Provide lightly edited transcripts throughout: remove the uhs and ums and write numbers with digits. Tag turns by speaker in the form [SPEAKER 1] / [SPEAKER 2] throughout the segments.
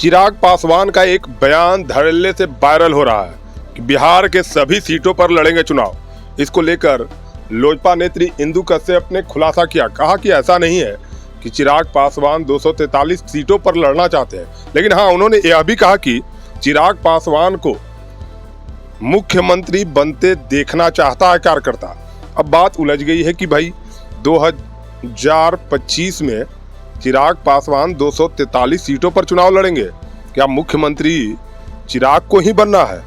[SPEAKER 1] चिराग पासवान का एक बयान धड़ल्ले से वायरल हो रहा है कि बिहार के सभी सीटों पर लड़ेंगे चुनाव। इसको लेकर लोजपा नेत्री इंदु कश्यप ने खुलासा किया, कहा कि ऐसा नहीं है कि चिराग पासवान 243 सीटों पर लड़ना चाहते हैं, लेकिन हाँ, उन्होंने यह भी कहा कि चिराग पासवान को मुख्यमंत्री बनते देखना चाहता है कार्यकर्ता। अब बात उलझ गई है कि भाई 2025 में चिराग पासवान 243 सीटों पर चुनाव लड़ेंगे। क्या मुख्यमंत्री चिराग को ही बनना है?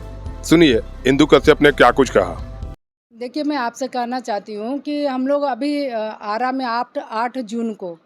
[SPEAKER 1] सुनिए इंदु कश्यप ने क्या कुछ कहा।
[SPEAKER 2] देखिए, मैं आपसे कहना चाहती हूँ कि हम लोग अभी आरा में 8 जून को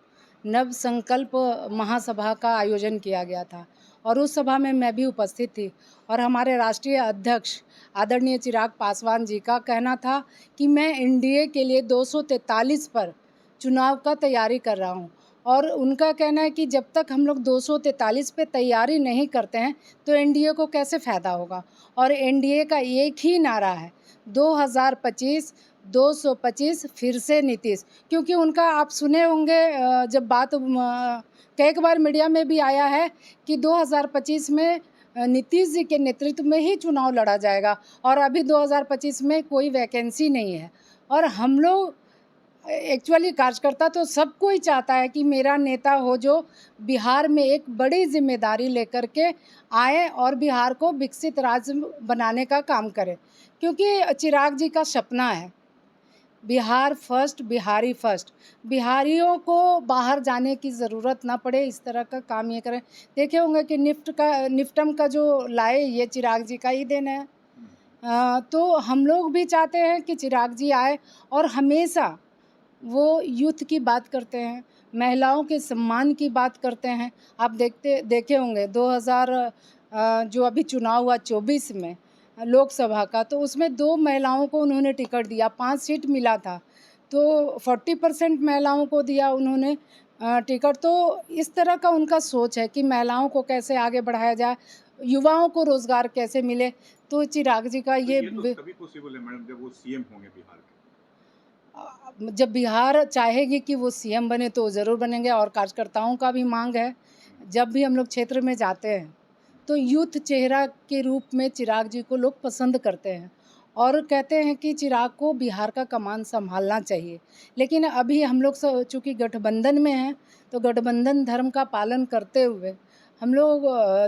[SPEAKER 2] नव संकल्प महासभा का आयोजन किया गया था और उस सभा में मैं भी उपस्थित थी और हमारे राष्ट्रीय अध्यक्ष आदरणीय चिराग पासवान जी का कहना था कि मैं एनडीए के लिए 243 पर चुनाव का तैयारी कर रहा हूँ और उनका कहना है कि जब तक हम लोग 243 पे तैयारी नहीं करते हैं तो एनडीए को कैसे फ़ायदा होगा। और एनडीए का एक ही नारा है 2025 225 फिर से नीतीश, क्योंकि उनका आप सुने होंगे जब बात कई बार मीडिया में भी आया है कि 2025 में नीतीश जी के नेतृत्व में ही चुनाव लड़ा जाएगा और अभी 2025 में कोई वैकेंसी नहीं है। और हम लोग एक्चुअली कार्यकर्ता तो सब कोई चाहता है कि मेरा नेता हो जो बिहार में एक बड़ी जिम्मेदारी लेकर के आए और बिहार को विकसित राज्य बनाने का काम करे, क्योंकि चिराग जी का सपना है बिहार फर्स्ट, बिहारी फर्स्ट। बिहारियों को बाहर जाने की ज़रूरत ना पड़े, इस तरह का काम ये करें। देखे होंगे कि निफ्टम का जो लाए ये चिराग जी का ही देन है। तो हम लोग भी चाहते हैं कि चिराग जी आए और हमेशा वो यूथ की बात करते हैं, महिलाओं के सम्मान की बात करते हैं। आप देखे होंगे 2000 जो अभी चुनाव हुआ 24 में लोकसभा का, तो उसमें 2 महिलाओं को उन्होंने टिकट दिया, 5 सीट मिला था, तो 40% महिलाओं को दिया उन्होंने टिकट। तो इस तरह का उनका सोच है कि महिलाओं को कैसे आगे बढ़ाया जाए, युवाओं को रोज़गार कैसे मिले। तो चिराग जी का
[SPEAKER 3] ये तो तभी पॉसिबल है मैडम जब वो सीएम होंगे बिहार के।
[SPEAKER 2] जब बिहार चाहेगी कि वो सीएम बने तो ज़रूर बनेंगे और कार्यकर्ताओं का भी मांग है। जब भी हम लोग क्षेत्र में जाते हैं तो यूथ चेहरा के रूप में चिराग जी को लोग पसंद करते हैं और कहते हैं कि चिराग को बिहार का कमान संभालना चाहिए। लेकिन अभी हम लोग चूँकि गठबंधन में हैं तो गठबंधन धर्म का पालन करते हुए हम लोग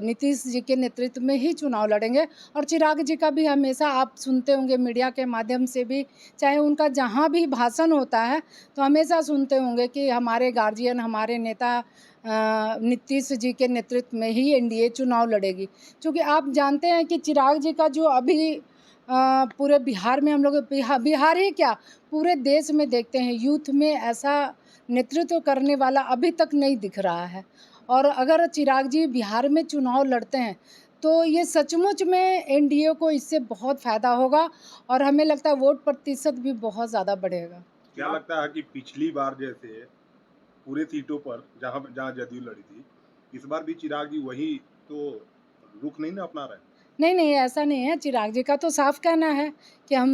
[SPEAKER 2] नीतीश जी के नेतृत्व में ही चुनाव लड़ेंगे। और चिराग जी का भी हमेशा आप सुनते होंगे मीडिया के माध्यम से भी, चाहे उनका जहाँ भी भाषण होता है तो हमेशा सुनते होंगे कि हमारे गार्जियन, हमारे नेता नीतीश जी के नेतृत्व में ही एनडीए चुनाव लड़ेगी। क्योंकि आप जानते हैं कि चिराग जी का जो अभी पूरे बिहार में हम लोग बिहार ही क्या पूरे देश में देखते हैं, यूथ में ऐसा नेतृत्व करने वाला अभी तक नहीं दिख रहा है। और अगर चिराग जी बिहार में चुनाव लड़ते हैं तो ये सचमुच में एनडीए को इससे बहुत फ़ायदा होगा और हमें लगता है वोट प्रतिशत भी बहुत ज़्यादा बढ़ेगा।
[SPEAKER 1] क्या लगता है कि पिछली बार जैसे पूरे सीटों पर जहां जहां जदयू लड़ी थी, इस बार भी चिराग जी वही तो रुख नहीं ना अपना रहे?
[SPEAKER 2] नहीं, ऐसा नहीं है। चिराग जी का तो साफ कहना है कि हम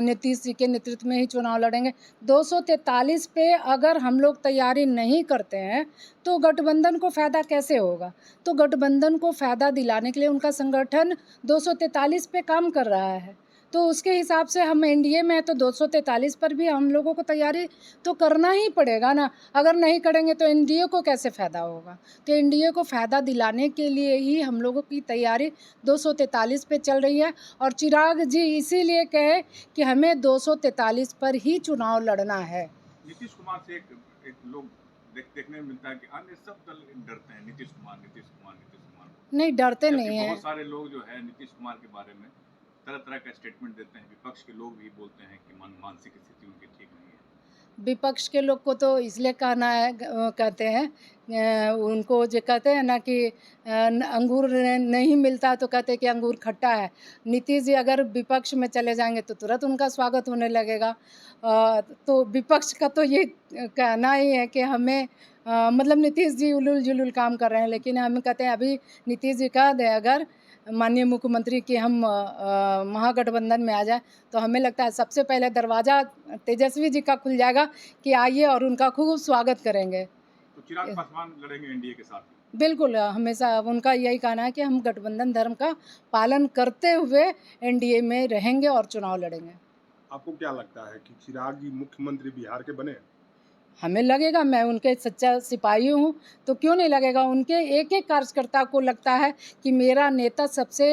[SPEAKER 2] नीतीश जी के नेतृत्व में ही चुनाव लड़ेंगे। 243 पे अगर हम लोग तैयारी नहीं करते हैं तो गठबंधन को फ़ायदा कैसे होगा? तो गठबंधन को फ़ायदा दिलाने के लिए उनका संगठन 243 पे काम कर रहा है। तो उसके हिसाब से हम एनडीए में हैं तो 243 पर भी हम लोगों को तैयारी तो करना ही पड़ेगा ना। अगर नहीं करेंगे तो एनडीए को कैसे फ़ायदा होगा? तो एनडीए को फ़ायदा दिलाने के लिए ही हम लोगों की तैयारी 243 पे चल रही है। और चिराग जी इसीलिए कहे कि हमें 243 पर ही चुनाव लड़ना है।
[SPEAKER 3] नीतीश कुमार से एक लोग देखने में मिलता है कि अन्य सब दल डरते हैं नीतीश कुमार।
[SPEAKER 2] नहीं, डरते नहीं हैं।
[SPEAKER 3] बहुत सारे लोग जो है नीतीश कुमार के बारे में तरह तरह का स्टेटमेंट देते हैं। विपक्ष के लोग भी बोलते हैं कि मानसिक स्थिति उनकी ठीक नहीं है।
[SPEAKER 2] विपक्ष के लोग को तो इसलिए कहना है, कहते हैं उनको जो कहते हैं ना कि अंगूर नहीं मिलता तो कहते हैं कि अंगूर खट्टा है। नीतीश जी अगर विपक्ष में चले जाएंगे तो तुरंत उनका स्वागत होने लगेगा। तो विपक्ष का तो ये कहना ही है कि हमें मतलब नीतीश जी उलूल जुलूल काम कर रहे हैं, लेकिन हम कहते हैं अभी नीतीश जी कह दें अगर माननीय मुख्यमंत्री कि हम महागठबंधन में आ जाए तो हमें लगता है सबसे पहले दरवाज़ा तेजस्वी जी का खुल जाएगा कि आइए और उनका खूब स्वागत करेंगे।
[SPEAKER 3] तो चिराग पासवान लड़ेंगे एनडीए के साथ।
[SPEAKER 2] बिल्कुल हमेशा उनका यही कहना है कि हम गठबंधन धर्म का पालन करते हुए एनडीए में रहेंगे और चुनाव लड़ेंगे।
[SPEAKER 1] आपको क्या लगता है कि चिराग जी मुख्यमंत्री बिहार के बने?
[SPEAKER 2] हमें लगेगा, मैं उनके सच्चा सिपाही हूँ तो क्यों नहीं लगेगा। उनके एक एक कार्यकर्ता को लगता है कि मेरा नेता सबसे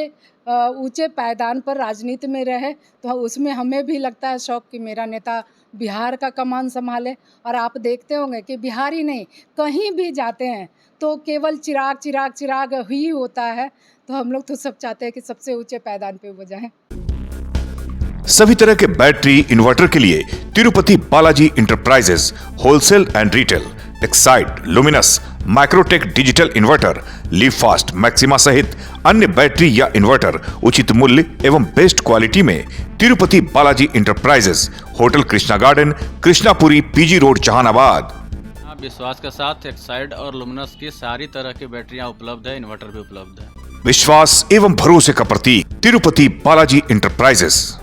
[SPEAKER 2] ऊंचे पायदान पर राजनीति में रहे, तो उसमें हमें भी लगता है शौक कि मेरा नेता बिहार का कमान संभाले। और आप देखते होंगे कि बिहार ही नहीं, कहीं भी जाते हैं तो केवल चिराग चिराग चिराग ही होता है। तो हम लोग तो सब चाहते हैं कि सबसे ऊंचे पायदान पे वो जाएं।
[SPEAKER 4] सभी तरह के बैटरी इन्वर्टर के लिए Tirupati Balaji enterprises wholesale and retail, Exide, luminous, Microtek digital inverter, leave fast, maxima सहित अन्य बैटरी या इन्वर्टर उचित मूल्य एवं बेस्ट क्वालिटी में Tirupati Balaji enterprises, hotel Krishna garden, Krishnapuri, PG road, Jehanabad.
[SPEAKER 5] विश्वास के साथ एक्साइड और लुमिनस की सारी तरह की बैटरियां उपलब्ध है, इन्वर्टर भी उपलब्ध है।
[SPEAKER 4] विश्वास एवं भरोसे का प्रतीक तिरुपति बालाजी इंटरप्राइजेस।